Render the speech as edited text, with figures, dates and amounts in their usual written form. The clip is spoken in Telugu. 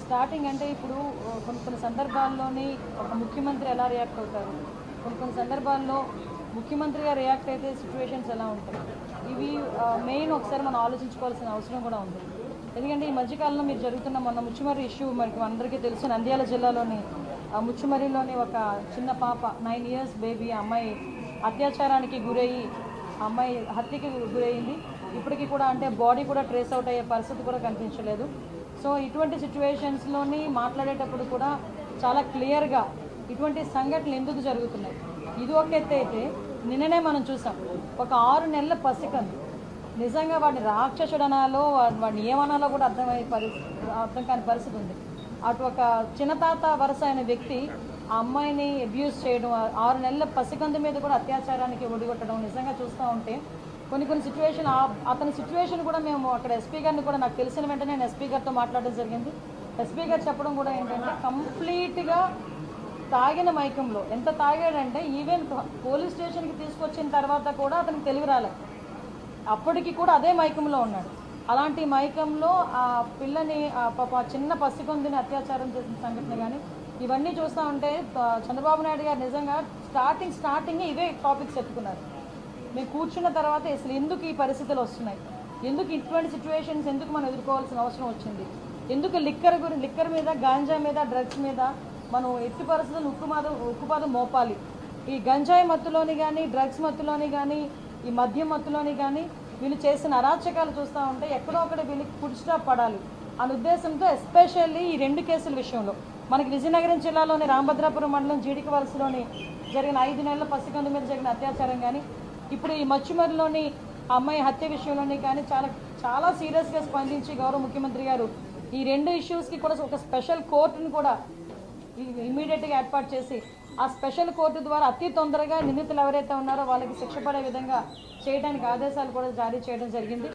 స్టార్టింగ్ అంటే ఇప్పుడు కొన్ని సందర్భాల్లోని ఒక ముఖ్యమంత్రి ఎలా రియాక్ట్ అవుతారు, కొన్ని సందర్భాల్లో ముఖ్యమంత్రిగా రియాక్ట్ అయితే సిచ్యువేషన్స్ ఎలా ఉంటాయి, ఇవి మెయిన్ ఒకసారి మనం ఆలోచించుకోవాల్సిన అవసరం కూడా ఉంది. ఎందుకంటే ఈ మధ్యకాలంలో మీరు జరుగుతున్న మొన్న ముచ్చుమర్రి ఇష్యూ మనకి అందరికీ తెలుసు. నంద్యాల జిల్లాలోని ముచ్చుమర్రిలోని ఒక చిన్న పాప 9 years బేబీ అమ్మాయి అత్యాచారానికి గురయ్యి అమ్మాయి హత్యకి గురయ్యింది. ఇప్పటికీ కూడా అంటే బాడీ కూడా ట్రేస్ అవుట్ అయ్యే పరిస్థితి కూడా కనిపించలేదు. సో ఇటువంటి సిచ్యువేషన్స్లోని మాట్లాడేటప్పుడు కూడా చాలా క్లియర్గా ఇటువంటి సంఘటనలు ఎందుకు జరుగుతున్నాయి, ఇది ఒక ఎత్తు అయితే నిన్ననే మనం చూసాం ఒక 6 నెలల పసికందు నిజంగా వాడిని రాక్షసుడు అనాలో వాడిని ఏమనాలో కూడా అర్థం కాని పరిస్థితి ఉంది. అటు ఒక చిన్నతాత వరుస అయిన వ్యక్తి ఆ అమ్మాయిని అబ్యూస్ చేయడం, 6 నెలల పసికందు మీద కూడా అత్యాచారానికి ఒడిగొట్టడం నిజంగా చూస్తూ ఉంటే కొన్ని సిచ్యువేషన్ అతని సిచ్యువేషన్ కూడా మేము అక్కడ ఎస్పీ గారిని కూడా నాకు తెలిసిన వెంటనే నేను ఎస్పీ గారితో మాట్లాడడం జరిగింది. ఎస్పీ గారు చెప్పడం కూడా ఏంటంటే కంప్లీట్గా తాగిన మైకంలో, ఎంత తాగాడంటే ఈవెన్ పోలీస్ స్టేషన్కి తీసుకొచ్చిన తర్వాత కూడా అతనికి తెలివి రాలేదు, అప్పటికి కూడా అదే మైకంలో ఉన్నాడు. అలాంటి మైకంలో ఆ పిల్లని చిన్న పసికొందిని అత్యాచారం చేసిన సంఘటన కానీ ఇవన్నీ చూస్తూ ఉంటే చంద్రబాబు నాయుడు గారు నిజంగా స్టార్టింగ్ ఇవే టాపిక్స్ ఎత్తుకున్నారు. మేము కూర్చున్న తర్వాత అసలు ఎందుకు ఈ పరిస్థితులు వస్తున్నాయి, ఎందుకు ఇటువంటి సిచ్యువేషన్స్ ఎందుకు మనం ఎదుర్కోవాల్సిన అవసరం వచ్చింది, ఎందుకు లిక్కర్ మీద, గాంజా మీద, డ్రగ్స్ మీద మనం ఎట్టి పరిస్థితులు ఉక్కుపాదం మోపాలి. ఈ గంజాయి మత్తులోని కానీ, డ్రగ్స్ మత్తులోని కానీ, ఈ మద్యం మత్తులోని కానీ వీళ్ళు చేసిన అరాచకాలు చూస్తూ ఉంటే ఎక్కడో ఒకటి వీళ్ళకి ఫుడ్ స్టాప్ పడాలి అనే ఉద్దేశంతో ఎస్పెషల్లీ ఈ 2 కేసుల విషయంలో మనకి విజయనగరం జిల్లాలోని రామభద్రాపురం మండలం జీడిక వలసలోని జరిగిన 5 నెలల పసికందు మీద జరిగిన అత్యాచారం కానీ, ఇప్పుడు ఈ మచ్చుమరిలోని అమ్మాయి హత్య విషయంలోని కానీ చాలా సీరియస్గా స్పందించి గౌరవ ముఖ్యమంత్రి గారు ఈ 2 ఇష్యూస్కి కూడా ఒక స్పెషల్ కోర్టును కూడా ఇమీడియట్గా ఏర్పాటు చేసి ఆ స్పెషల్ కోర్టు ద్వారా అతి తొందరగా నిందితులు ఎవరైతే ఉన్నారో వాళ్ళకి శిక్ష పడే విధంగా చేయడానికి ఆదేశాలు కూడా జారీ చేయడం జరిగింది.